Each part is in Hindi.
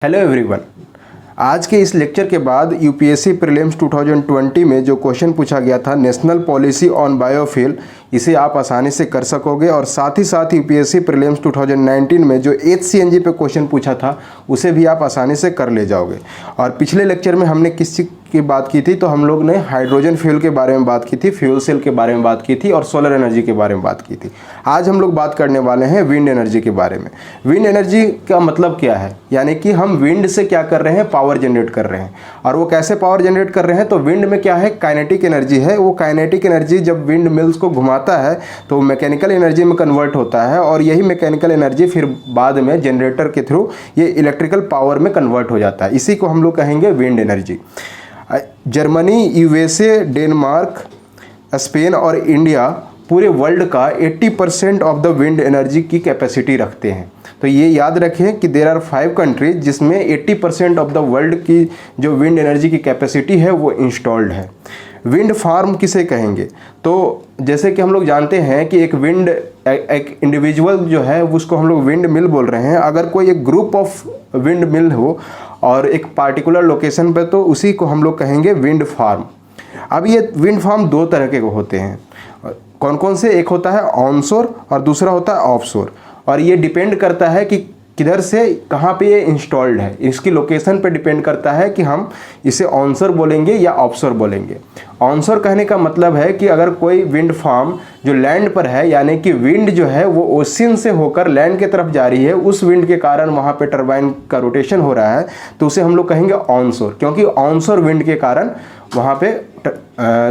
Hello everyone. आज के इस लेक्चर के बाद यूपीएससी प्रीलिम्स 2020 में जो क्वेश्चन पूछा गया था नेशनल पॉलिसी ऑन बायोफ्यूल, इसे आप आसानी से कर सकोगे। और साथ ही साथ यूपीएससी प्रीलिम्स 2019 में जो एचसीएनजी पे क्वेश्चन पूछा था उसे भी आप आसानी से कर ले जाओगे। और पिछले लेक्चर में हमने किस चीज़ की बात की थी, तो हम लोग ने हाइड्रोजन फ्यूल के बारे में बात की थी, फ्यूल सेल के बारे में बात की थी और सोलर एनर्जी के बारे में बात की थी। आज हम लोग बात करने वाले हैं विंड एनर्जी के बारे में। विंड एनर्जी का मतलब क्या है, यानी कि हम विंड से क्या कर रहे हैं, पावर जनरेट कर रहे हैं। और वो कैसे पावर जनरेट कर रहे हैं, तो विंड में क्या है, काइनेटिक एनर्जी है। वो काइनेटिक एनर्जी जब विंड मिल्स को घुमाता है तो मैकेनिकल एनर्जी में कन्वर्ट होता है और यही मैकेनिकल एनर्जी फिर बाद में जनरेटर के थ्रू ये इलेक्ट्रिकल पावर में कन्वर्ट हो जाता है। इसी को हम लोग कहेंगे wind energy. Germany, USA, Denmark, Spain और इंडिया पूरे वर्ल्ड का 80% ऑफ द विंड एनर्जी की कैपेसिटी रखते हैं। तो ये याद रखें कि देयर आर 5 कंट्रीज जिसमें 80% ऑफ द वर्ल्ड की जो विंड एनर्जी की कैपेसिटी है वो इंस्टॉल्ड है। विंड फार्म किसे कहेंगे, तो जैसे कि हम लोग जानते हैं कि एक इंडिविजुअल जो है उसको हम लोग विंड मिल बोल रहे हैं। अगर कोई एक ग्रुप ऑफ विंड मिल हो और एक पार्टिकुलर लोकेशन पे, तो उसी को हम लोग कहेंगे विंड फार्म। अब ये विंड फार्म 2 तरह के होते हैं। कौन कौन से, एक होता है ऑनशोर और दूसरा होता है ऑफशोर। और ये डिपेंड करता है कि किधर से कहाँ पे ये इंस्टॉल्ड है, इसकी लोकेशन पे डिपेंड करता है कि हम इसे ऑनशोर बोलेंगे या ऑफशोर बोलेंगे। ऑनशोर कहने का मतलब है कि अगर कोई विंड फार्म जो लैंड पर है, यानी कि विंड जो है वो ओशियन से होकर लैंड की तरफ जा रही है, उस विंड के कारण वहाँ पे टरबाइन का रोटेशन हो रहा है, तो उसे हम लोग कहेंगे ऑनशोर, क्योंकि ऑनशोर विंड के कारण वहाँ पे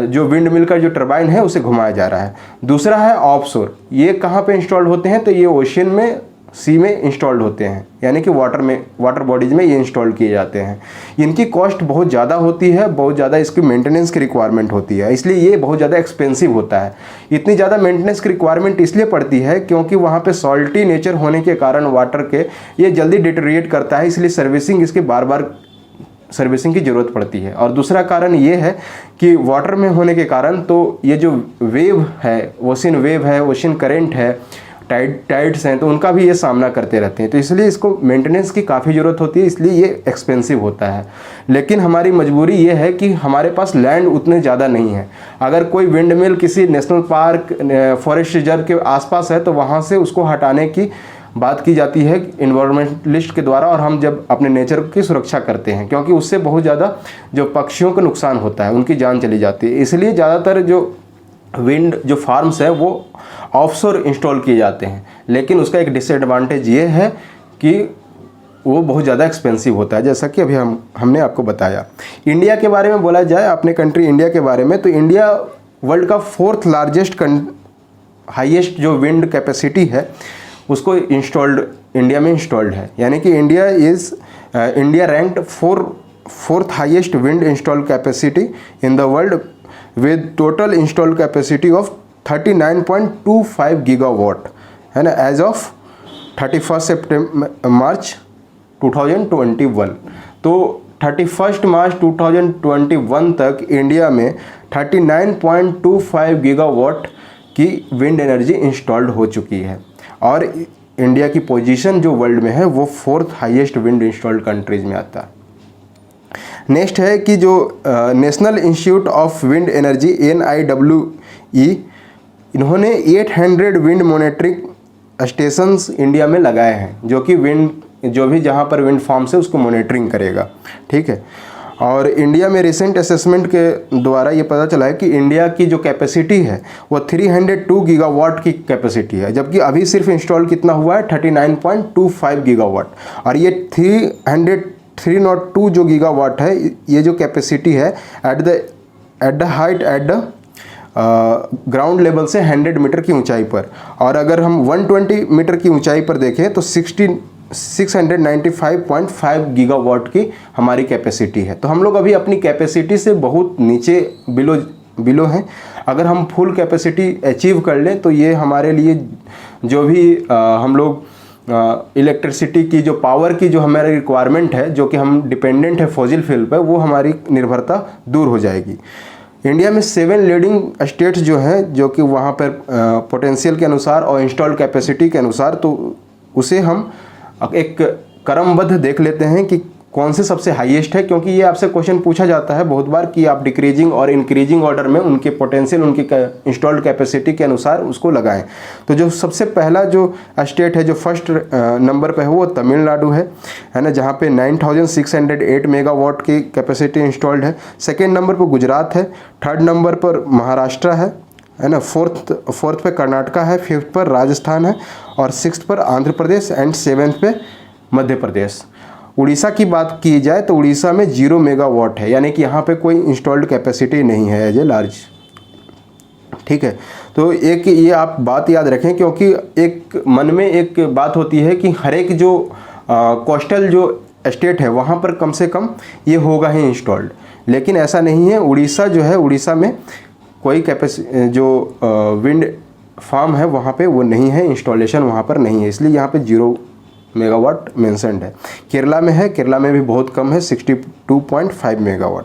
जो विंड मिल का जो टरबाइन है उसे घुमाया जा रहा है। दूसरा है ऑफशोर। ये कहाँ पे इंस्टॉल्ड होते हैं, तो ये ओशियन में, सी में इंस्टॉल्ड होते हैं, यानी कि वाटर बॉडीज़ में ये इंस्टॉल किए जाते हैं। इनकी कॉस्ट बहुत ज़्यादा होती है, बहुत ज़्यादा इसकी मेंटेनेंस की रिक्वायरमेंट होती है, इसलिए ये बहुत ज़्यादा एक्सपेंसिव होता है। इतनी ज़्यादा मेंटेनेंस की रिक्वायरमेंट इसलिए पड़ती है क्योंकि वहाँ पे सॉल्टी नेचर होने के कारण वाटर के ये जल्दी डिटेरिएट करता है, इसलिए सर्विसिंग इसकी बार बार सर्विसिंग की ज़रूरत पड़ती है। और दूसरा कारण ये है कि वाटर में होने के कारण तो ये जो वेव है, ओशियन वेव है, ओशियन करेंट है, टाइड्स हैं, तो उनका भी ये सामना करते रहते हैं। तो इसलिए इसको मेंटेनेंस की काफ़ी ज़रूरत होती है, इसलिए ये एक्सपेंसिव होता है। लेकिन हमारी मजबूरी ये है कि हमारे पास लैंड उतने ज़्यादा नहीं है। अगर कोई विंड मिल किसी नेशनल पार्क, फॉरेस्ट रिजर्व के आसपास है तो वहाँ से उसको हटाने की बात की जाती है इन्वायरमेंटलिस्ट के द्वारा, और हम जब अपने नेचर की सुरक्षा करते हैं, क्योंकि उससे बहुत ज़्यादा जो पक्षियों को नुकसान होता है, उनकी जान चली जाती है। इसलिए ज़्यादातर जो विंड जो फार्म्स है वो ऑफशोर इंस्टॉल किए जाते हैं। लेकिन उसका एक डिसएडवांटेज ये है कि वो बहुत ज़्यादा एक्सपेंसिव होता है, जैसा कि अभी हमने आपको बताया। इंडिया के बारे में बोला जाए, अपने कंट्री इंडिया के बारे में, तो इंडिया वर्ल्ड का 4th लार्जेस्ट हाईएस्ट जो विंड कैपेसिटी है उसको इंडिया में इंस्टॉल्ड है। यानी कि India ranked 4th highest wind install capacity in the world with total install capacity of 39.25 gigawatt, है ना, एज ऑफ 31 मार्च 2021। तो 31 मार्च 2021 तक इंडिया में 39.25 गीगावाट की विंड एनर्जी इंस्टॉल्ड हो चुकी है। और इंडिया की पोजीशन जो वर्ल्ड में है वो 4th highest wind installed countries में आता है। नेक्स्ट है कि जो national institute of wind energy NIWE, इन्होंने 800 विंड मॉनिटरिंग स्टेशंस इंडिया में लगाए हैं, जो कि जो भी जहाँ पर विंड फार्म्स है उसको मॉनिटरिंग करेगा, ठीक है। और इंडिया में रिसेंट असेसमेंट के द्वारा ये पता चला है कि इंडिया की जो कैपेसिटी है वो 302 गीगावाट की कैपेसिटी है, जबकि अभी सिर्फ इंस्टॉल कितना हुआ है, 39.25 गीगावाट। और ये 302 जो गीगावाट है, ये जो कैपेसिटी है at the height at the ground level से 100 मीटर की ऊंचाई पर। और अगर हम 120 मीटर की ऊंचाई पर देखें तो 695.5 गीगावाट की हमारी कैपेसिटी है। तो हम लोग अभी अपनी कैपेसिटी से बहुत नीचे बिलो हैं। अगर हम फुल कैपेसिटी अचीव कर लें तो ये हमारे लिए जो भी हम लोग इलेक्ट्रिसिटी की जो पावर की जो हमारी रिक्वायरमेंट है, जो कि हम डिपेंडेंट है फॉसिल फ्यूल पर, वो हमारी निर्भरता दूर हो जाएगी। इंडिया में 7 लीडिंग स्टेट्स जो हैं, जो कि वहाँ पर पोटेंशियल के अनुसार और इंस्टॉल्ड कैपेसिटी के अनुसार, तो उसे हम एक क्रमबद्ध देख लेते हैं कि कौन से सबसे हाईएस्ट है, क्योंकि ये आपसे क्वेश्चन पूछा जाता है बहुत बार कि आप डिक्रीजिंग और इंक्रीजिंग ऑर्डर में उनके पोटेंशियल, उनकी इंस्टॉल्ड कैपेसिटी के अनुसार उसको लगाएं। तो जो सबसे पहला जो स्टेट है, जो फर्स्ट नंबर पे है, वो तमिलनाडु है ना, जहाँ पे 9608 मेगावाट की कैपेसिटी इंस्टॉल्ड है। सेकेंड नंबर पर गुजरात है, थर्ड नंबर पर महाराष्ट्र है ना, फोर्थ पे कर्नाटका है, फिफ्थ पर राजस्थान है और सिक्स्थ पर आंध्र प्रदेश एंड सेवेंथ पे मध्य प्रदेश। उड़ीसा की बात की जाए तो उड़ीसा में 0 मेगावाट है, यानी कि यहाँ पे कोई इंस्टॉल्ड कैपेसिटी नहीं है एज ए लार्ज। ठीक है, तो एक ये आप बात याद रखें, क्योंकि एक मन में एक बात होती है कि हर एक जो कोस्टल जो स्टेट है वहाँ पर कम से कम ये होगा ही इंस्टॉल्ड, लेकिन ऐसा नहीं है। उड़ीसा जो है, उड़ीसा में कोई जो विंड फार्म है वहाँ पे वो नहीं है, इंस्टॉलेशन वहाँ पर नहीं है, इसलिए यहाँ पे 0 मेगावाट मेंशन्ड है। केरला में है, केरला में भी बहुत कम है, 62.5 मेगावाट।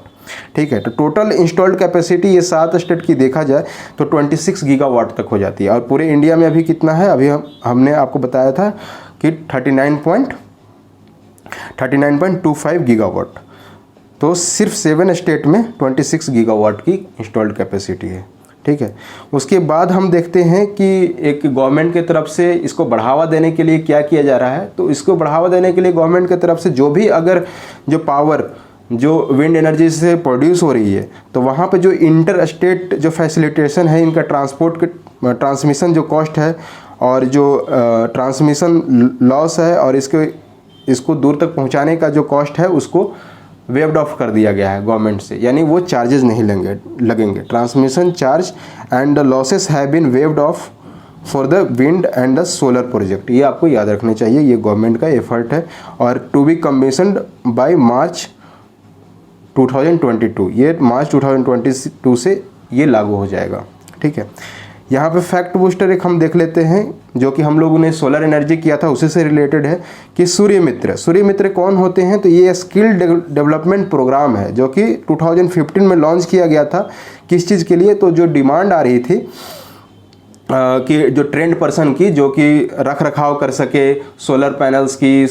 ठीक है, तो टोटल इंस्टॉल्ड कैपेसिटी ये 7 स्टेट की देखा जाए तो 26 गीगावाट तक हो जाती है। और पूरे इंडिया में अभी कितना है, अभी हमने आपको बताया था कि 39.25 गीगावाट। तो सिर्फ 7 स्टेट में 26 गीगावाट की इंस्टॉल्ड कैपेसिटी है। ठीक है, उसके बाद हम देखते हैं कि एक गवर्नमेंट के तरफ से इसको बढ़ावा देने के लिए क्या किया जा रहा है। तो इसको बढ़ावा देने के लिए गवर्नमेंट की तरफ से जो भी अगर जो पावर जो विंड एनर्जी से प्रोड्यूस हो रही है, तो वहाँ पे जो इंटर स्टेट जो फैसिलिटेशन है, इनका ट्रांसमिशन जो कॉस्ट है और जो ट्रांसमिशन लॉस है और इसको दूर तक पहुँचाने का जो कॉस्ट है, उसको वेव्ड ऑफ कर दिया गया है गवर्नमेंट से, यानी वो चार्जेस नहीं लगेंगे। Transmission charge and the losses have been waived off for the wind and the solar project. ये आपको याद रखना चाहिए, ये गवर्नमेंट का एफर्ट है और to be commissioned by March 2022। ये मार्च 2022 से ये लागू हो जाएगा। ठीक है, यहाँ पे फैक्ट बूस्टर एक हम देख लेते हैं, जो कि हम लोगों ने सोलर एनर्जी किया था उसी से रिलेटेड है कि सूर्य मित्र कौन होते हैं। तो ये स्किल डेवलपमेंट प्रोग्राम है जो कि 2015 में लॉन्च किया गया था। किस चीज़ के लिए, तो जो डिमांड आ रही थी कि जो ट्रेंड पर्सन की, जो कि रख रखाव कर सके सोलर पैनल्स की,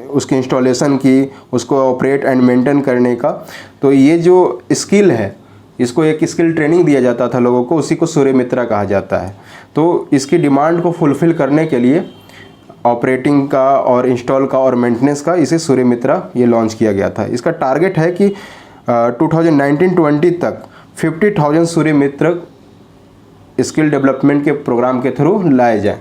उसकी इंस्टॉलेशन की, उसको ऑपरेट एंड मेंटेन करने का, तो ये जो स्किल है, इसको एक स्किल ट्रेनिंग दिया जाता था लोगों को, उसी को सूर्य मित्रा कहा जाता है। तो इसकी डिमांड को फुलफ़िल करने के लिए ऑपरेटिंग का और इंस्टॉल का और मेंटेनेंस का इसे सूर्य मित्रा ये लॉन्च किया गया था। इसका टारगेट है कि 2019-20 तक 50,000 सूर्य मित्र स्किल डेवलपमेंट के प्रोग्राम के थ्रू लाए जाएं।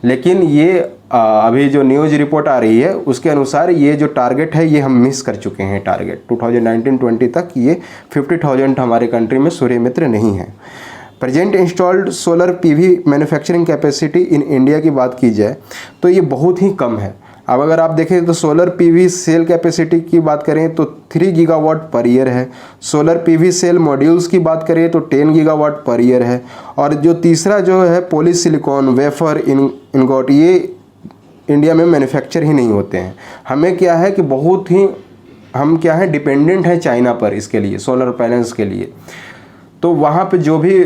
लेकिन ये अभी जो न्यूज़ रिपोर्ट आ रही है उसके अनुसार ये जो टारगेट है ये हम मिस कर चुके हैं। टारगेट 2019-20 तक ये 50,000 हमारे कंट्री में सूर्य मित्र नहीं है। Present installed solar PV manufacturing capacity in India की बात की जाए तो ये बहुत ही कम है। अब अगर आप देखें तो सोलर पीवी सेल कैपेसिटी की बात करें तो 3 गीगावाट पर ईयर है। सोलर पीवी सेल मॉड्यूल्स की बात करें तो 10 गीगावाट पर ईयर है। और जो तीसरा जो है पॉलीसिलिकॉन वेफर इनगोट, ये इंडिया में मैन्युफैक्चर ही नहीं होते हैं। हमें क्या है कि बहुत ही हम क्या है डिपेंडेंट है चाइना पर इसके लिए, सोलर पैनल्स के लिए। तो वहाँ पे जो भी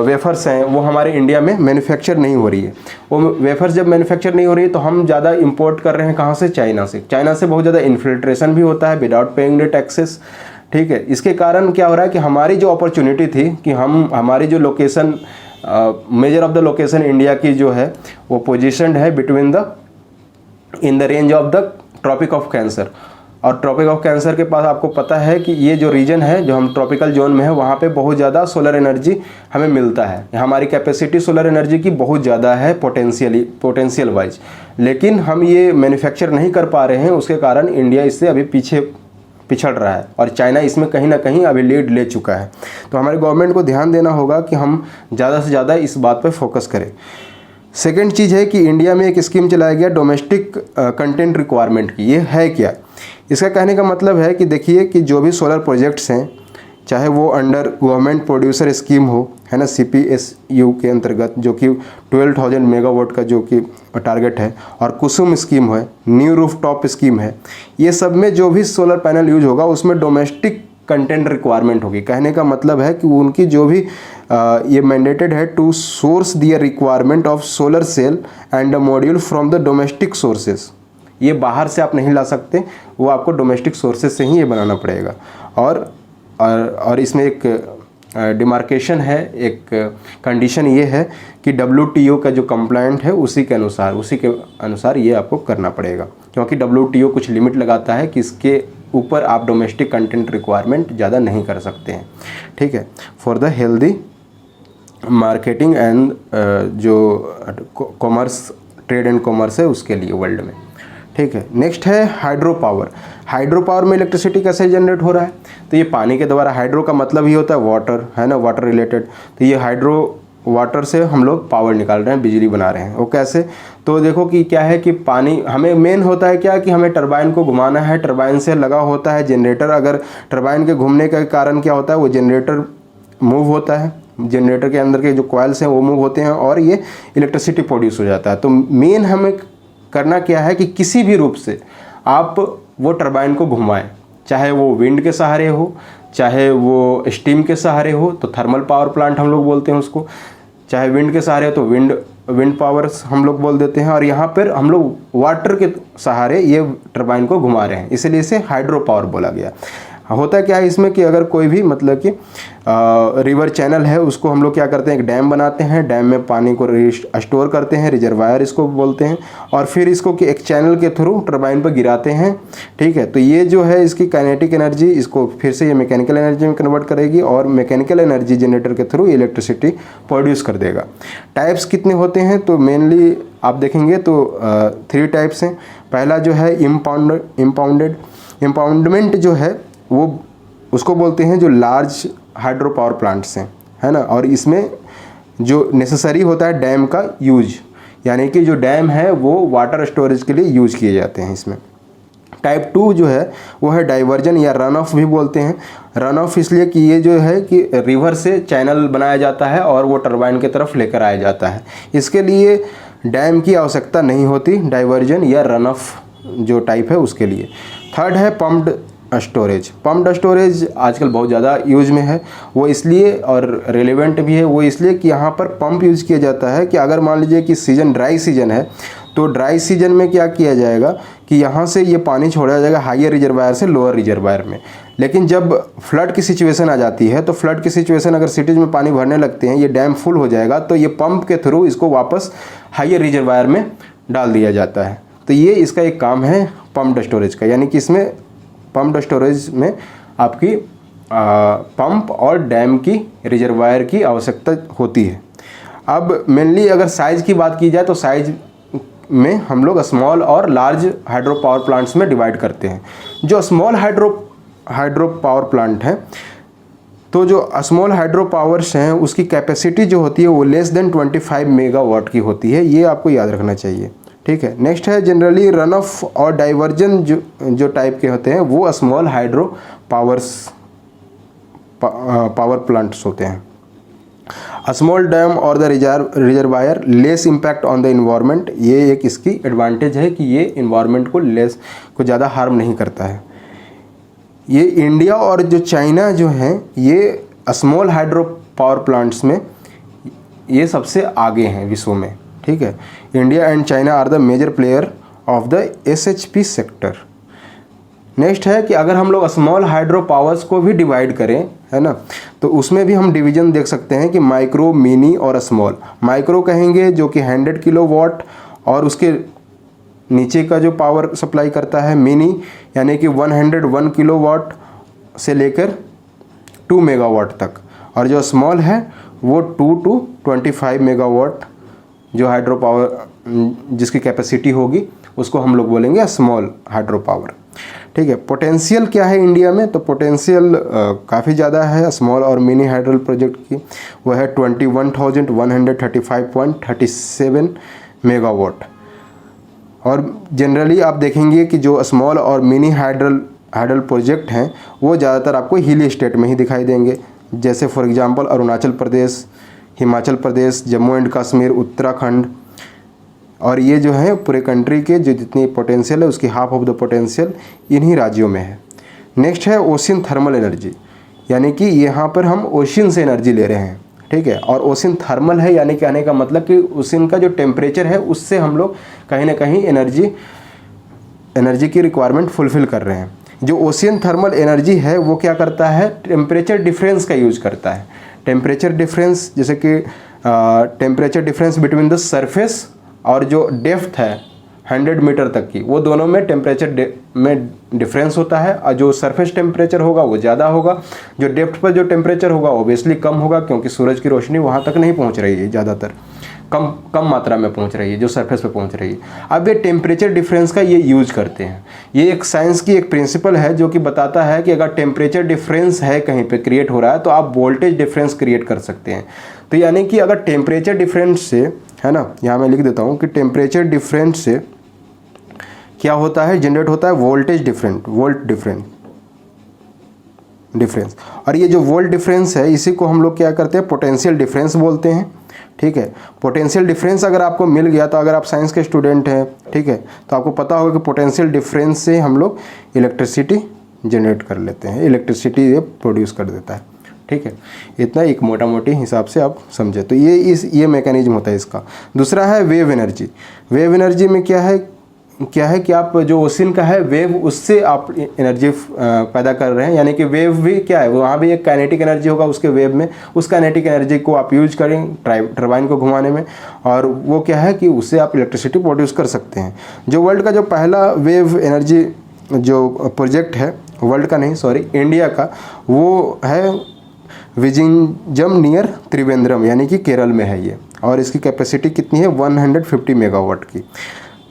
वेफर्स हैं वो हमारे इंडिया में मैन्युफैक्चर नहीं हो रही है। वो वेफर्स जब मैन्युफैक्चर नहीं हो रही है तो हम ज़्यादा इंपोर्ट कर रहे हैं कहाँ से, चाइना से। चाइना से बहुत ज़्यादा इन्फिल्ट्रेशन भी होता है विदाउट पेइंग द टैक्सेस। ठीक है, इसके कारण क्या हो रहा है कि हमारी जो अपॉर्चुनिटी थी कि हमारी जो location major of the location India की जो है वो पोजिशन्ड है in the range of the Tropic of Cancer. और ट्रॉपिक ऑफ कैंसर के पास आपको पता है कि ये जो रीजन है जो हम ट्रॉपिकल जोन में है वहाँ पे बहुत ज़्यादा सोलर एनर्जी हमें मिलता है। हमारी कैपेसिटी सोलर एनर्जी की बहुत ज़्यादा है पोटेंशियल वाइज, लेकिन हम ये मैन्युफैक्चर नहीं कर पा रहे हैं। उसके कारण इंडिया इससे अभी पिछड़ रहा है और चाइना इसमें कहीं ना कहीं अभी लीड ले चुका है। तो हमारे गवर्नमेंट को ध्यान देना होगा कि हम ज़्यादा से ज़्यादा इस बात पर फोकस करें। सेकेंड चीज़ है कि इंडिया में एक स्कीम चलाया गया डोमेस्टिक कंटेंट रिक्वायरमेंट की। ये है क्या? इसका कहने का मतलब है कि देखिए कि जो भी सोलर प्रोजेक्ट्स हैं, चाहे वो अंडर गवर्नमेंट प्रोड्यूसर स्कीम हो, है ना, CPSU के अंतर्गत, जो कि 12,000 मेगावाट का जो कि टारगेट है, और कुसुम स्कीम है, न्यू रूफ टॉप स्कीम है, ये सब में जो भी सोलर पैनल यूज होगा उसमें डोमेस्टिक कंटेंट रिक्वायरमेंट होगी। कहने का मतलब है कि उनकी जो भी ये मैंडेटेड है to source their requirement of solar cell and a module from the domestic sources. ये बाहर से आप नहीं ला सकते, वो आपको डोमेस्टिक सोर्सेज से ही ये बनाना पड़ेगा। और इसमें एक डिमार्केशन है, एक कंडीशन ये है कि WTO का जो कंप्लाइंट है उसी के अनुसार ये आपको करना पड़ेगा, क्योंकि WTO कुछ लिमिट लगाता है कि इसके ऊपर आप डोमेस्टिक कंटेंट रिक्वायरमेंट ज़्यादा नहीं कर सकते हैं। ठीक है, for the healthy marketing and जो कॉमर्स, ट्रेड एंड कॉमर्स है उसके लिए वर्ल्ड में। ठीक है, नेक्स्ट है हाइड्रो पावर। हाइड्रो पावर में इलेक्ट्रिसिटी कैसे जनरेट हो रहा है? तो ये पानी के द्वारा, हाइड्रो का मतलब ही होता है वाटर, है ना, वाटर रिलेटेड। तो ये हाइड्रो वाटर से हम लोग पावर निकाल रहे हैं, बिजली बना रहे हैं। वो कैसे? तो देखो कि क्या है कि पानी हमें मेन होता है क्या कि हमें टरबाइन को घुमाना है, टरबाइन से लगा होता है जनरेटर। अगर टरबाइन के घूमने का कारण क्या होता है, वो जनरेटर मूव होता है, जनरेटर के अंदर के जो कॉइल्स हैं वो मूव होते हैं और ये इलेक्ट्रिसिटी प्रोड्यूस हो जाता है। तो मेन हमें करना क्या है कि किसी भी रूप से आप वो टरबाइन को घुमाएं, चाहे वो विंड के सहारे हो, चाहे वो स्टीम के सहारे हो, तो थर्मल पावर प्लांट हम लोग बोलते हैं उसको, चाहे विंड के सहारे हो तो विंड पावर हम लोग बोल देते हैं। और यहाँ पर हम लोग वाटर के सहारे ये टरबाइन को घुमा रहे हैं, इसलिए इसे हाइड्रो पावर बोला गया। होता क्या है इसमें कि अगर कोई भी मतलब कि रिवर चैनल है उसको हम लोग क्या करते हैं, एक डैम बनाते हैं, डैम में पानी को स्टोर करते हैं, रिजर्वायर इसको बोलते हैं, और फिर इसको कि एक चैनल के थ्रू टरबाइन पर गिराते हैं। ठीक है, तो ये जो है इसकी काइनेटिक एनर्जी इसको फिर से ये मैकेनिकल एनर्जी में कन्वर्ट करेगी और मैकेनिकल एनर्जी जनरेटर के थ्रू इलेक्ट्रिसिटी प्रोड्यूस कर देगा। टाइप्स कितने होते हैं? तो मेनली आप देखेंगे तो 3 टाइप्स हैं। पहला जो है इम्पाउंडमेंट जो है वो उसको बोलते हैं जो लार्ज हाइड्रो पावर प्लांट्स हैं, है ना, और इसमें जो नेसेसरी होता है डैम का यूज, यानी कि जो डैम है वो वाटर स्टोरेज के लिए यूज किए जाते हैं इसमें। टाइप 2 जो है वो है डाइवर्जन या रन ऑफ भी बोलते हैं। रन ऑफ इसलिए कि ये जो है कि रिवर से चैनल बनाया जाता है और वो टरबाइन की तरफ लेकर आया जाता है, इसके लिए डैम की आवश्यकता नहीं होती। डाइवर्जन या रन ऑफ जो टाइप है उसके लिए। थर्ड है पम्प्ड स्टोरेज। पम्प्ड स्टोरेज आजकल बहुत ज़्यादा यूज में है, वो इसलिए और रेलेवेंट भी है वो इसलिए कि यहाँ पर पंप यूज किया जाता है कि अगर मान लीजिए कि सीज़न ड्राई सीजन है तो ड्राई सीजन में क्या किया जाएगा कि यहाँ से ये पानी छोड़ा जाएगा हायर रिजर्वायर से लोअर रिजर्वायर में। लेकिन जब फ्लड की सिचुएशन आ जाती है तो फ्लड की सिचुएशन अगर सिटीज़ में पानी भरने लगते हैं, ये डैम फुल हो जाएगा तो ये पंप के थ्रू इसको वापस हायर रिजर्वायर में डाल दिया जाता है। तो ये इसका एक काम है पम्प्ड स्टोरेज का, यानी कि इसमें पम्प्ड स्टोरेज में आपकी पंप और डैम की रिजर्वायर की आवश्यकता होती है। अब मेनली अगर साइज़ की बात की जाए तो साइज़ में हम लोग स्मॉल और लार्ज हाइड्रो पावर प्लांट्स में डिवाइड करते हैं। जो स्मॉल हाइड्रो पावर प्लांट है, तो जो स्मॉल हाइड्रो पावर्स हैं उसकी कैपेसिटी जो होती है वो लेस देन 25 मेगावाट की होती है, ये आपको याद रखना चाहिए। ठीक है, नेक्स्ट है जनरली रन ऑफ और डाइवर्जन जो टाइप के होते हैं वो स्मॉल हाइड्रो पावर प्लांट्स होते हैं। स्मॉल डैम और the reservoir less impact on the environment, ये एक इसकी एडवांटेज है कि ये इन्वायरमेंट को ज़्यादा हार्म नहीं करता है। ये इंडिया और जो चाइना जो हैं ये स्मॉल हाइड्रो पावर प्लांट्स में ये सबसे आगे हैं विश्व में। ठीक है, India and China are the major player of the SHP sector. Next है कि अगर हम लोग स्मॉल हाइड्रो पावर्स को भी डिवाइड करें, है ना, तो उसमें भी हम डिवीजन देख सकते हैं कि माइक्रो, मिनी और स्मॉल। माइक्रो कहेंगे जो कि 100 किलोवाट और उसके नीचे का जो पावर सप्लाई करता है। मिनी यानी कि 101 किलोवाट से लेकर 2 मेगावाट तक, और जो स्मॉल है वो 2 to 25 मेगावाट जो हाइड्रो पावर जिसकी कैपेसिटी होगी उसको हम लोग बोलेंगे स्मॉल हाइड्रो पावर। ठीक है, पोटेंशियल क्या है इंडिया में? तो पोटेंशियल काफ़ी ज़्यादा है स्मॉल और मिनी हाइड्रो प्रोजेक्ट की, वो है 21,135.37 मेगावाट। और जनरली आप देखेंगे कि जो स्मॉल और मिनी हाइड्रल प्रोजेक्ट हैं वो ज़्यादातर आपको हिली स्टेट में ही दिखाई देंगे, जैसे for example Arunachal Pradesh, Himachal Pradesh, Jammu and Kashmir, Uttarakhand. और ये जो है पूरे कंट्री के जो जितनी पोटेंशियल है उसकी हाफ ऑफ द पोटेंशियल इन्हीं राज्यों में है। नेक्स्ट है ओशियन थर्मल एनर्जी, यानी कि यहाँ पर हम ओशियन से एनर्जी ले रहे हैं, ठीक है। और ओशियन थर्मल है, यानी कहने का मतलब कि ओशियन का जो टेम्परेचर है उससे हम लोग कहीं ना कहीं एनर्जी की रिक्वायरमेंट फुलफिल कर रहे हैं। जो ओशियन थर्मल एनर्जी है वो क्या करता है, टेम्परेचर डिफरेंस का यूज करता है। टेम्परेचर डिफरेंस, जैसे कि temperature difference between the surface और जो डेप्थ है 100 मीटर तक की, वो दोनों में टेम्परेचर में डिफरेंस होता है। और जो सरफेस टेम्परेचर होगा वो ज़्यादा होगा, जो डेप्थ पर जो टेम्परेचर होगा ऑब्वियसली कम होगा, क्योंकि सूरज की रोशनी वहाँ तक नहीं पहुँच रही है, ज़्यादातर कम मात्रा में पहुँच रही है जो सरफेस पे पहुँच रही है। अब ये टेम्परेचर डिफरेंस का ये यूज करते हैं। ये एक साइंस की एक प्रिंसिपल है जो कि बताता है कि अगर टेम्परेचर डिफरेंस है कहीं पे क्रिएट हो रहा है तो आप वोल्टेज डिफरेंस क्रिएट कर सकते हैं। तो यानी कि अगर टेम्परेचर डिफरेंस से, है ना, यहाँ मैं लिख देता हूँ कि टेम्परेचर डिफरेंस से क्या होता है, जनरेट होता है वोल्टेज डिफरेंस। और ये जो वोल्ट डिफरेंस है इसी को हम लोग क्या करते हैं, पोटेंशियल डिफरेंस बोलते हैं, ठीक है। पोटेंशियल डिफरेंस अगर आपको मिल गया तो अगर आप साइंस के स्टूडेंट हैं, ठीक है, तो आपको पता होगा कि पोटेंशियल डिफरेंस से हम लोग इलेक्ट्रिसिटी जनरेट कर लेते हैं, इलेक्ट्रिसिटी ये प्रोड्यूस कर देता है, ठीक है। इतना एक मोटा मोटी हिसाब से आप समझे तो ये मैकेनिज्म होता है इसका। दूसरा है वेव एनर्जी। वेव एनर्जी में क्या है कि आप जो ओशियन का है वेव, उससे आप एनर्जी पैदा कर रहे हैं, यानी कि वेव भी क्या है, वहाँ भी एक काइनेटिक एनर्जी होगा उसके वेव में, उस काइनेटिक एनर्जी को आप यूज करें टरबाइन को घुमाने में, और वो क्या है कि उससे आप इलेक्ट्रिसिटी प्रोड्यूस कर सकते हैं। जो वर्ल्ड का जो पहला वेव एनर्जी जो प्रोजेक्ट है, वर्ल्ड का नहीं सॉरी इंडिया का, वो है विजिंजम नियर त्रिवेंद्रम, यानी कि केरल में है ये, और इसकी कैपेसिटी कितनी है 150 मेगावाट की।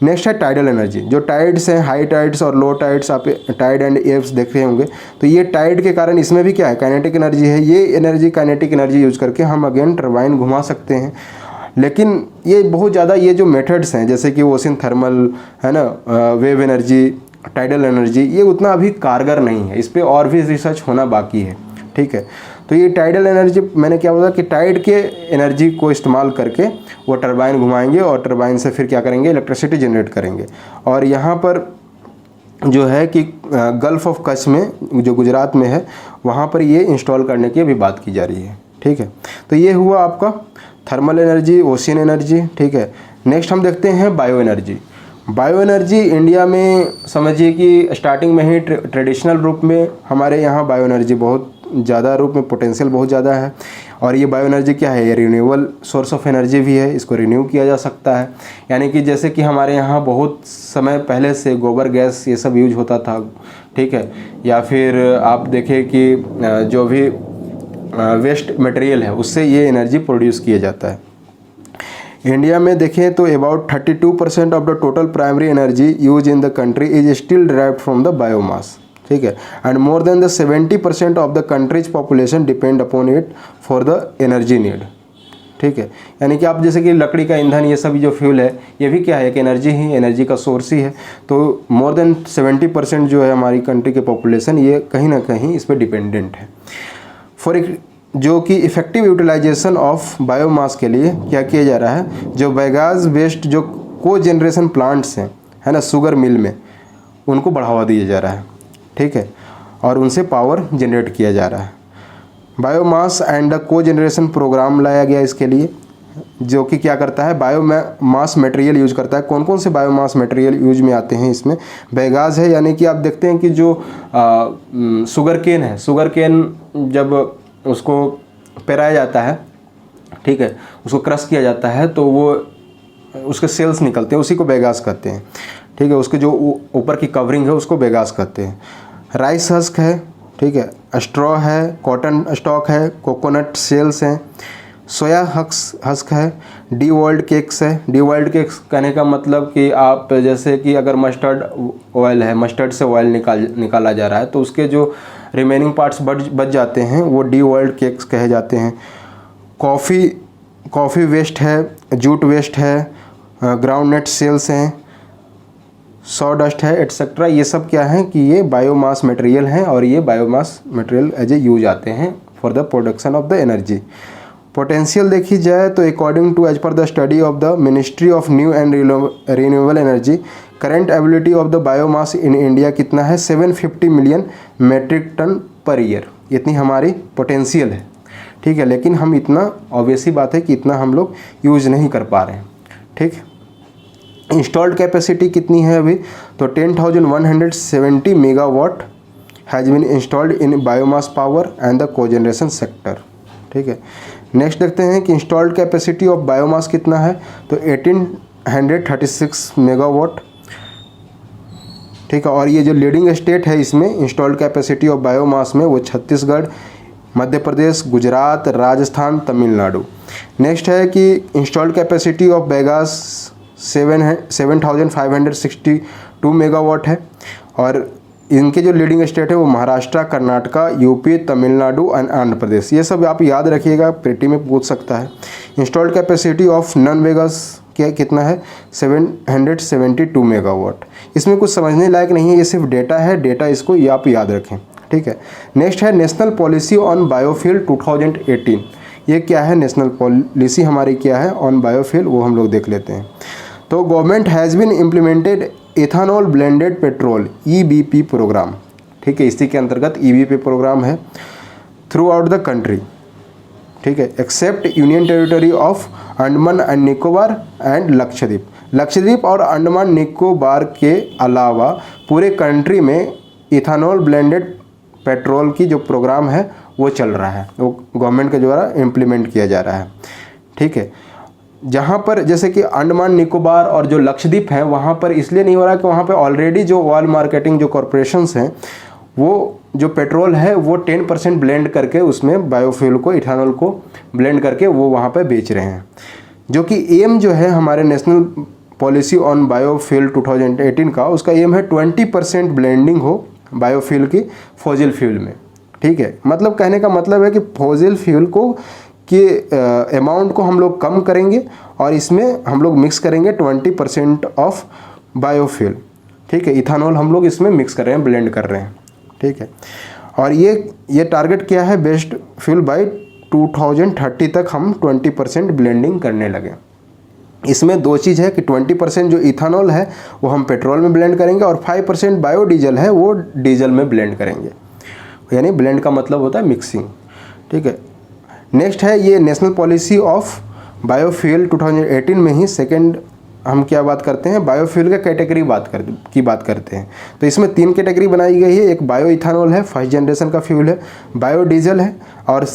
नेक्स्ट है टाइडल एनर्जी। जो टाइड्स हैं, हाई टाइड्स और लो टाइड्स, आप टाइड एंड वेव्स देख रहे होंगे, तो ये टाइड के कारण इसमें भी क्या है, काइनेटिक एनर्जी है। ये एनर्जी काइनेटिक एनर्जी यूज करके हम अगेन टरबाइन घुमा सकते हैं। लेकिन ये बहुत ज़्यादा ये जो मेथड्स हैं जैसे कि ओशियन थर्मल है ना, वेव एनर्जी, टाइडल एनर्जी, ये उतना अभी कारगर नहीं है, इस पर और भी रिसर्च होना बाकी है, ठीक है। तो ये टाइडल एनर्जी मैंने क्या बोला कि टाइड के एनर्जी को इस्तेमाल करके वो टरबाइन घुमाएंगे और टरबाइन से फिर क्या करेंगे, इलेक्ट्रिसिटी जनरेट करेंगे। और यहाँ पर जो है कि गल्फ ऑफ कच्छ में जो गुजरात में है वहाँ पर ये इंस्टॉल करने की अभी बात की जा रही है, ठीक है। तो ये हुआ आपका थर्मल एनर्जी, ओशियन एनर्जी, ठीक है। नेक्स्ट हम देखते हैं bio energy. Bio energy India में समझिए कि स्टार्टिंग में ही ट्रेडिशनल रूप में हमारे यहाँ बायो एनर्जी बहुत ज़्यादा रूप में पोटेंशियल बहुत ज़्यादा है। और ये बायो एनर्जी क्या है, ये रिन्यूएबल सोर्स ऑफ एनर्जी भी है, इसको रिन्यू किया जा सकता है। यानी कि जैसे कि हमारे यहाँ बहुत समय पहले से गोबर गैस ये सब यूज होता था, ठीक है, या फिर आप देखें कि जो भी वेस्ट मटेरियल है उससे ये एनर्जी प्रोड्यूस किया जाता है। इंडिया में देखें तो about 32% of the total primary energy use in the country is still derived from the biomass, ठीक है। And more than the 70% of the countries population depend upon it for the energy need, ठीक है। यानी कि आप जैसे कि लकड़ी का ईंधन ये सब जो फ्यूल है ये भी क्या है कि एनर्जी का सोर्स ही है। तो मोर देन 70% जो है हमारी कंट्री के पॉपुलेशन ये कहीं ना कहीं इस पर डिपेंडेंट है। फॉर जो कि इफ़ेक्टिव यूटिलाइजेशन ऑफ बायोमास के लिए क्या किया जा रहा है, जो बायोगैस वेस्ट जो को जनरेशन प्लांट्स हैं, है ना, शुगर मिल में, उनको बढ़ावा दिया जा रहा है, ठीक है, और उनसे पावर जनरेट किया जा रहा है। बायोमास एंड द को जनरेशन प्रोग्राम लाया गया इसके लिए, जो कि क्या करता है, बायोमास मटेरियल यूज करता है। कौन कौन से बायोमास मटेरियल यूज में आते हैं इसमें, बायोगैस है, यानी कि आप देखते हैं कि जो शुगर केन है, शुगर केन जब उसको पेराया जाता है, ठीक है, उसको क्रश किया जाता है तो वो उसके सेल्स निकलते हैं, उसी को बायोगैस कहते हैं, ठीक है। उसके जो ऊपर की कवरिंग है उसको बायोगैस कहते हैं। राइस हस्क है, ठीक है, स्ट्रॉ है, कॉटन स्टॉक है, कोकोनट सेल्स हैं, सोया हस्क है, डी वर्ल्ड केक्स है। डी वर्ल्ड केक्स कहने का मतलब कि आप जैसे कि अगर मस्टर्ड ऑयल है, मस्टर्ड से ऑयल निकाला जा रहा है तो उसके जो रिमेनिंग पार्ट्स बच जाते हैं वो डी वर्ल्ड केक्स कहे जाते हैं। कॉफ़ी वेस्ट है, जूट वेस्ट है, ग्राउंडनट सेल्स हैं, सॉ डस्ट है, एटसेट्रा। ये सब क्या है कि ये बायोमास मटेरियल हैं और ये biomass material as a use आते हैं for the production of the energy. Potential देखी जाए तो according to as per the study of the ministry of new and renewable energy, current ability of the biomass in India कितना है, 750 million metric ton per year, इतनी हमारी पोटेंशियल है, ठीक है। लेकिन हम इतना, ऑब्वियस ही बात है कि इतना हम लोग यूज़ नहीं कर पा रहे हैं, ठीक। इंस्टॉल्ड कैपेसिटी कितनी है अभी, तो 10,170 megawatt has been installed in biomass power and the cogeneration sector, ठीक है। नेक्स्ट देखते हैं कि इंस्टॉल्ड कैपेसिटी ऑफ बायोमास कितना है, तो 1836 मेगावाट, ठीक है। और ये जो लीडिंग स्टेट है इसमें इंस्टॉल्ड कैपेसिटी ऑफ बायोमास में, वो छत्तीसगढ़, मध्य प्रदेश, गुजरात, राजस्थान, तमिलनाडु। नेक्स्ट है कि installed capacity of biogas 7,562 megawatt है, और इनके जो लीडिंग स्टेट है वो महाराष्ट्र, कर्नाटका, यूपी, तमिलनाडु एंड आंध्र प्रदेश। ये सब आप याद रखिएगा, प्रीटी में पूछ सकता है। Installed capacity of non biogas क्या कितना है, 772 मेगावाट। इसमें कुछ समझने लायक नहीं है, ये सिर्फ डेटा है, डेटा इसको आप याद रखें, ठीक है। नेक्स्ट है नेशनल पॉलिसी ऑन बायोफ्यूल 2018। ये क्या है, नेशनल पॉलिसी हमारी क्या है ऑन बायोफ्यूल, वो हम लोग देख लेते हैं। तो government has been implemented ethanol blended petrol EBP programme, ठीक है। इसी के अंतर्गत EBP प्रोग्राम है थ्रू आउट द कंट्री, ठीक है, except union territory of Andaman and Nicobar and Lakshadweep. Lakshadweep और अंडमान निकोबार के अलावा पूरे कंट्री में इथानॉल ब्लेंडेड पेट्रोल की जो प्रोग्राम है वो चल रहा है, वो गवर्नमेंट के द्वारा इम्प्लीमेंट किया जा रहा है, ठीक है। जहाँ पर जैसे कि अंडमान निकोबार और जो लक्षद्वीप है वहाँ पर इसलिए नहीं हो रहा कि वहाँ पे ऑलरेडी जो ऑयल मार्केटिंग जो कॉरपोरेशंस हैं वो जो पेट्रोल है वो 10% ब्लेंड करके उसमें बायोफ्यूल को, इथानॉल को ब्लेंड करके वो वहाँ पे बेच रहे हैं। जो कि एम जो है हमारे नेशनल पॉलिसी ऑन बायोफ्यूल 2018 का, उसका एम है 20% ब्लेंडिंग हो बायोफ्यूल की फॉसिल फ्यूल में, ठीक है। मतलब कहने का मतलब है कि फॉसिल फ्यूल को के अमाउंट को हम लोग कम करेंगे और इसमें हम लोग मिक्स करेंगे 20% ऑफ बायोफ्यूल, ठीक है। इथानॉल हम लोग इसमें मिक्स कर रहे हैं, ब्लेंड कर रहे हैं, ठीक है। और ये टारगेट क्या है, बेस्ट फ्यूल बाय 2030 तक हम 20% ब्लेंडिंग करने लगे। इसमें दो चीज़ है कि 20% जो इथानॉल है वो हम पेट्रोल में ब्लेंड करेंगे और 5% बायोडीजल है वो डीजल में ब्लेंड करेंगे, यानी ब्लेंड का मतलब होता है मिक्सिंग, ठीक है। नेक्स्ट है ये नेशनल पॉलिसी ऑफ बायोफ्यूल 2018 में ही सेकंड हम क्या बात करते हैं, बायोफ्यूल का कैटेगरी की बात करते हैं। तो इसमें 3 कैटेगरी बनाई गई है, एक बायो इथानॉल है, फर्स्ट जनरेशन का फ्यूल है, बायोडीजल है, और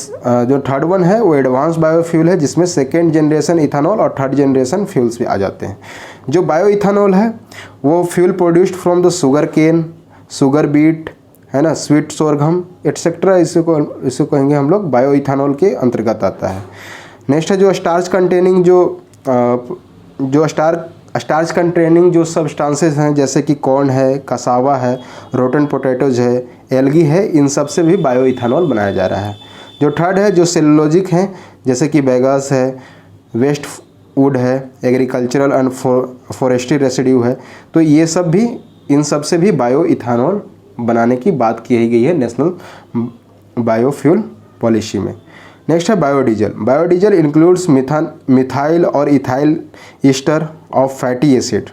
जो थर्ड वन है वो एडवांस बायोफ्यूल है जिसमें सेकेंड जनरेशन इथानॉल और थर्ड जनरेशन फ्यूल्स भी आ जाते हैं। जो बायो इथानॉल है वो fuel produced from the sugar cane, sugar beet, है ना, स्वीट सोरघम एटसेट्रा, इसको कहेंगे हम लोग बायो इथानॉल के अंतर्गत आता है। नेक्स्ट है जो स्टार्च कंटेनिंग स्टार्च कंटेनिंग जो सब्सटेंसेस हैं जैसे कि कॉर्न है, कसावा है, रोटन पोटैटोज है, एल्गी है, इन सब से भी बायो इथानॉल बनाया जा रहा है। जो थर्ड है जो सेलुलोजिक हैं जैसे कि बायोगैस है, वेस्ट वुड है, एग्रीकल्चरल एंड फॉरेस्ट्री रेसिड्यू है, तो ये सब भी, इन सब से भी बायो इथानॉल बनाने की बात की गई है नेशनल बायोफ्यूल पॉलिसी में। नेक्स्ट है बायोडीजल। बायोडीजल इंक्लूड्स मिथाइल और ethyl ester of fatty acid,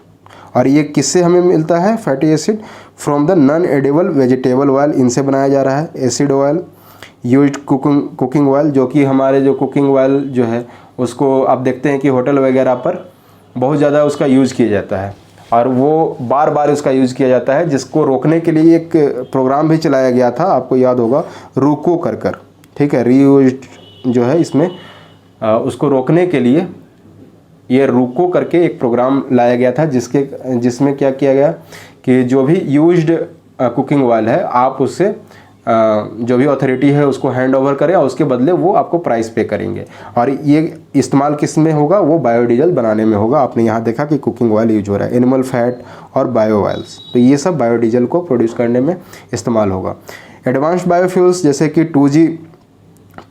और ये किससे हमें मिलता है fatty acid, from the non edible vegetable oil, इनसे बनाया जा रहा है। Acid oil used cooking oil, जो कि हमारे जो कुकिंग ऑयल जो है उसको आप देखते हैं कि होटल वगैरह पर बहुत ज़्यादा उसका यूज़ किया जाता है और वो बार बार उसका यूज़ किया जाता है, जिसको रोकने के लिए एक प्रोग्राम भी चलाया गया था, आपको याद होगा, रूको कर, ठीक है, रीयूज जो है इसमें उसको रोकने के लिए ये रूको करके एक प्रोग्राम लाया गया था जिसमें क्या किया गया कि जो भी यूज्ड कुकिंग ऑयल है आप उससे जो भी अथॉरिटी है उसको हैंड ओवर करें और उसके बदले वो आपको प्राइस पे करेंगे, और ये इस्तेमाल किस में होगा, वो बायोडीजल बनाने में होगा। आपने यहाँ देखा कि कुकिंग ऑयल यूज हो रहा है, एनिमल फैट और बायो ऑयल्स, तो ये सब बायोडीजल को प्रोड्यूस करने में इस्तेमाल होगा। एडवांस्ड बायोफ्यूल्स जैसे कि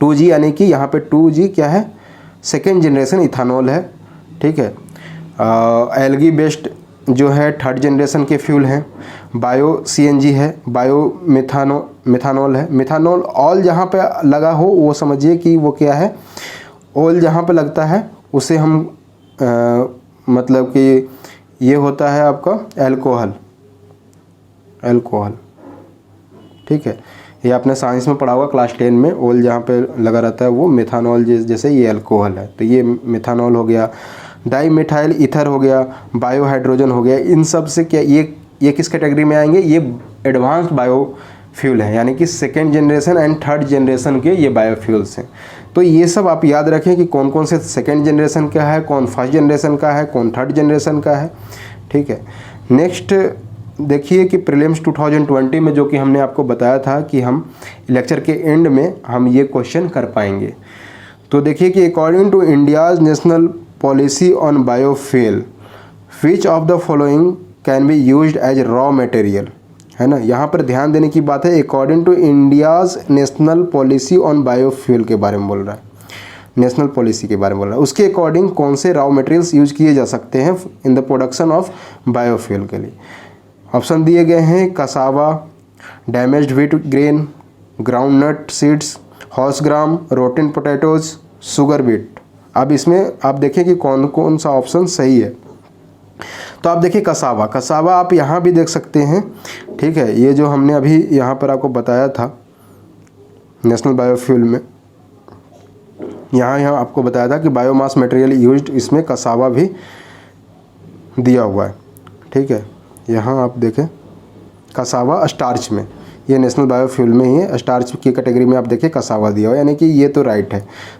2G यानी कि यहाँ पे 2G क्या है, सेकेंड जनरेशन इथानॉल है, ठीक है। एल्गी बेस्ड जो है थर्ड जनरेशन के फ्यूल हैं। बायो CNG है, बायो मिथानॉल है। मिथानॉल ऑयल जहाँ पे लगा हो वो समझिए कि वो क्या है, ऑयल जहाँ पे लगता है उसे हम मतलब कि ये होता है आपका अल्कोहल, ठीक है। ये आपने साइंस में पढ़ा होगा क्लास 10 में, ओल जहाँ पे लगा रहता है वो मेथानॉल, जैसे ये अल्कोहल है, तो ये मेथानॉल हो गया। डाई मिथाइल ईथर हो गया, बायोहाइड्रोजन हो गया। इन सब से क्या ये किस कैटेगरी में आएंगे? ये एडवांस्ड बायोफ्यूल है, यानी कि second generation and third generation के ये बायोफ्यूल्स हैं। तो ये सब आप याद रखें कि कौन कौन से सेकेंड जनरेशन का है, कौन फर्स्ट जनरेशन का है, कौन थर्ड जनरेशन का है, ठीक है। नेक्स्ट देखिए कि प्रीलिम्स 2020 में जो कि हमने आपको बताया था कि हम लेक्चर के एंड में हम ये क्वेश्चन कर पाएंगे। तो देखिए कि according to India's national policy on biofuel which of the following can be used as raw material, है ना। यहाँ पर ध्यान देने की बात है, according to India's national policy on biofuel के बारे में बोल रहा है, नेशनल पॉलिसी के बारे में बोल रहा है। उसके अकॉर्डिंग कौन से रॉ मटेरियल्स यूज किए जा सकते हैं in the production of biofuel के लिए। ऑप्शन दिए गए हैं cassava, damaged wheat grain, groundnut seeds, horse gram, rotten potatoes, sugar beet. अब इसमें आप देखें कि कौन कौन सा ऑप्शन सही है। तो आप देखिए कसावा आप यहाँ भी देख सकते हैं, ठीक है। ये जो हमने अभी यहाँ पर आपको बताया था नेशनल बायोफ्यूल में, यहाँ आपको बताया था कि बायोमास मटेरियल यूज्ड, इसमें कसावा भी दिया हुआ है, ठीक है। यहाँ आप देखें कसावा स्टार्च में, ये नेशनल बायोफ्यूल में ही है, स्टार्च की कैटेगरी में आप देखें कसावा दिया हुआ, यानी कि ये तो राइट है,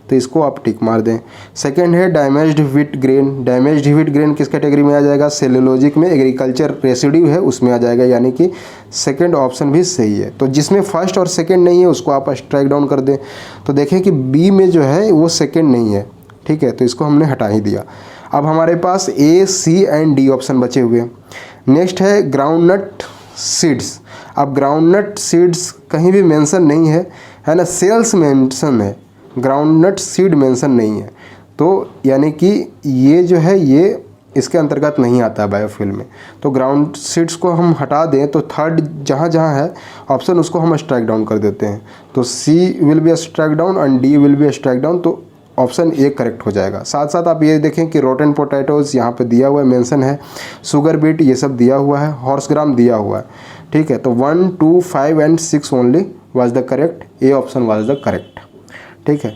तो इसको आप टिक मार दें। सेकंड है damaged wheat grain. Damaged wheat grain किस कैटेगरी में आ जाएगा? सेलुलोजिक में, एग्रीकल्चर रेसिड्यू है उसमें आ जाएगा, यानी कि सेकंड ऑप्शन भी सही है। तो जिसमें फर्स्ट और सेकंड नहीं है उसको आप स्ट्राइक डाउन कर दें। तो देखें कि बी में जो है वो सेकंड नहीं है, ठीक है, तो इसको हमने हटा ही दिया। अब हमारे पास ए, सी एंड डी ऑप्शन बचे हुए हैं। नेक्स्ट है ग्राउंडनट सीड्स। अब ग्राउंडनट सीड्स कहीं भी मेंशन नहीं है, है ना, सेल्स मेंशन है, ग्राउंडनट सीड मेंशन नहीं है। तो यानी कि ये जो है ये इसके अंतर्गत नहीं आता है बायोफ्यूल में। तो ग्राउंड सीड्स को हम हटा दें तो थर्ड जहाँ जहाँ है ऑप्शन उसको हम स्ट्राइक डाउन कर देते हैं। तो C will be strike down and D will be strike down, तो ऑप्शन ए करेक्ट हो जाएगा। साथ साथ आप ये देखें कि रोटन पोटैटोज़ यहाँ पे दिया हुआ है, मेंशन है, शुगर बीट ये सब दिया हुआ है, हॉर्स ग्राम दिया हुआ है, ठीक है। तो 1, 2, 5 and 6 only was the correct, A option was the correct, ठीक है।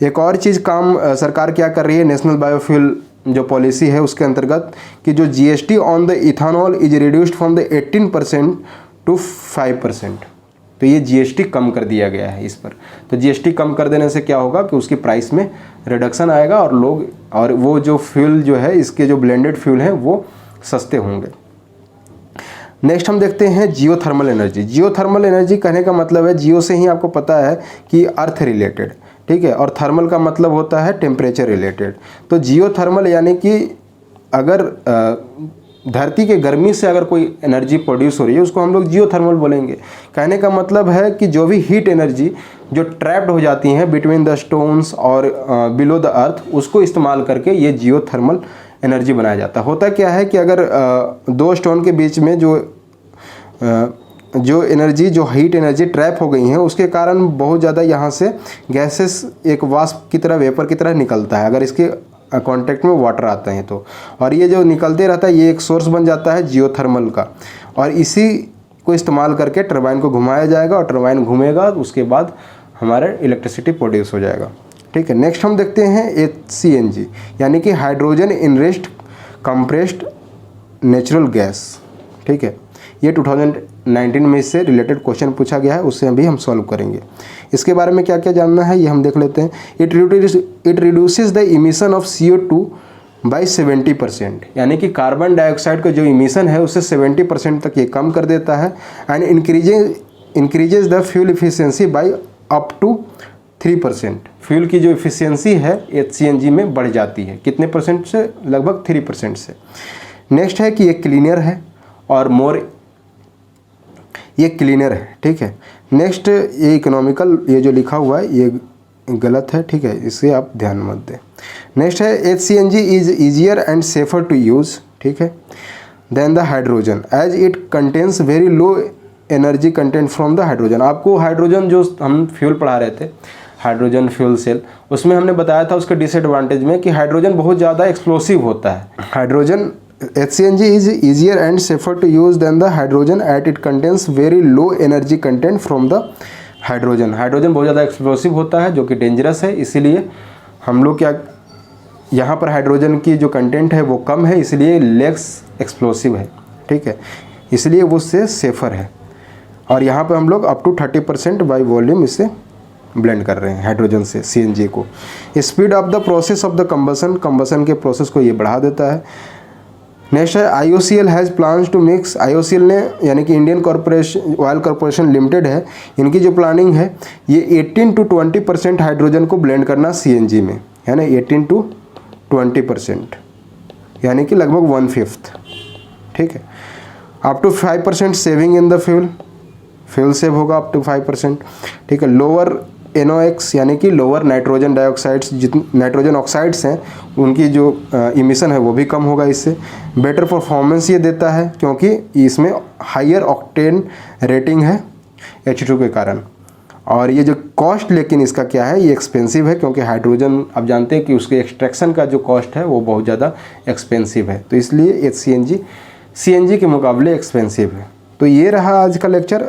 एक और चीज़ काम सरकार क्या कर रही है, नेशनल बायोफ्यूल जो पॉलिसी है उसके अंतर्गत कि जो GST on the ethanol is reduced from the 18% to 5%। तो ये GST कम कर दिया गया है इस पर। तो GST कम कर देने से क्या होगा कि उसकी प्राइस में रिडक्शन आएगा और लोग और वो जो फ्यूल जो है इसके जो ब्लेंडेड फ्यूल हैं वो सस्ते होंगे। नेक्स्ट हम देखते हैं जियोथर्मल एनर्जी। जियोथर्मल एनर्जी कहने का मतलब है, जियो से ही आपको पता है कि अर्थ रिलेटेड, ठीक है, और थर्मल का मतलब होता है टेम्परेचर रिलेटेड। तो जियोथर्मल यानी कि अगर धरती के गर्मी से अगर कोई एनर्जी प्रोड्यूस हो रही है उसको हम लोग जियोथर्मल बोलेंगे। कहने का मतलब है कि जो भी हीट एनर्जी जो ट्रैप्ड हो जाती हैं बिटवीन द स्टोन्स और बिलो द अर्थ, उसको इस्तेमाल करके ये जियोथर्मल एनर्जी बनाया जाता है। होता क्या है कि अगर दो स्टोन के बीच में जो एनर्जी, जो हीट एनर्जी ट्रैप हो गई हैं उसके कारण बहुत ज़्यादा यहाँ से गैसेस एक वाष्प की तरह, वेपर की तरह निकलता है अगर इसके कांटेक्ट में वाटर आते हैं तो, और ये जो निकलते रहता है ये एक सोर्स बन जाता है जियोथर्मल का, और इसी को इस्तेमाल करके टरबाइन को घुमाया जाएगा और टरबाइन घूमेगा, उसके बाद हमारे इलेक्ट्रिसिटी प्रोड्यूस हो जाएगा, ठीक है। नेक्स्ट हम देखते हैं HCNG यानी कि हाइड्रोजन इनरेस्ट कंप्रेस्ड नेचुरल गैस, ठीक है। ये 2019 में इससे रिलेटेड क्वेश्चन पूछा गया है, उससे अभी हम सॉल्व करेंगे। इसके बारे में क्या क्या जानना है ये हम देख लेते हैं। It reduces the emission of CO2 by 70%, यानी कि कार्बन डाइऑक्साइड का जो इमिशन है उससे 70% तक ये कम कर देता है। And increases the fuel efficiency by up to 3%। Fuel की जो इफिशियंसी है HCNG में बढ़ जाती है, कितने परसेंट से? लगभग 3% से। नेक्स्ट है कि ये क्लीनर है और मोर, ये क्लीनर है, ठीक है। नेक्स्ट ये इकोनॉमिकल, ये जो लिखा हुआ है ये गलत है, ठीक है, इसे आप ध्यान मत दें। नेक्स्ट है HCNG is easier and safer to use, ठीक है, then the hydrogen as it contains very low energy content from the hydrogen. आपको हाइड्रोजन जो हम फ्यूल पढ़ा रहे थे, हाइड्रोजन फ्यूल सेल, उसमें हमने बताया था उसके डिसएडवांटेज में कि हाइड्रोजन बहुत ज़्यादा एक्सप्लोसिव होता है। Hydrogen HCNG is easier and safer to use than the hydrogen at it contains very low energy content from the hydrogen। Hydrogen बहुत ज़्यादा एक्सप्लोसिव होता है जो कि डेंजरस है, इसीलिए हम लोग क्या यहाँ पर हाइड्रोजन की जो कंटेंट है वो कम है, इसलिए लेस एक्सप्लोसिव है, ठीक है, इसलिए वो उससे सेफ़र है। और यहाँ पर हम लोग अप टू 30% बाई वॉल्यूम इससे ब्लेंड कर रहे हैं हाइड्रोजन से CNG को। Speed of the process of the combustion के प्रोसेस को ये बढ़ा देता है। नेक्स्ट है IOCL has plans to mix. IOCL ने यानी कि इंडियन ऑयल कॉरपोरेशन लिमिटेड है, इनकी जो प्लानिंग है ये 18 to 20% हाइड्रोजन को ब्लेंड करना CNG में, है ना, 18 to 20%, यानी कि लगभग 1/5, ठीक है। Up to 5% saving in the fuel save होगा अप टू 5%, ठीक है। लोअर NOx यानी कि लोअर नाइट्रोजन डाइऑक्साइड्स, जितने नाइट्रोजन ऑक्साइड्स हैं उनकी जो इमिशन है वो भी कम होगा इससे। बेटर परफॉर्मेंस ये देता है क्योंकि इसमें हायर ऑक्टेन रेटिंग है H2 के कारण। और ये जो कॉस्ट लेकिन इसका क्या है, ये एक्सपेंसिव है क्योंकि हाइड्रोजन आप जानते हैं कि उसके एक्सट्रैक्शन का जो कॉस्ट है वो बहुत ज़्यादा एक्सपेंसिव है, तो इसलिए HCNG CNG के मुकाबले एक्सपेंसिव है। तो ये रहा आज का लेक्चर।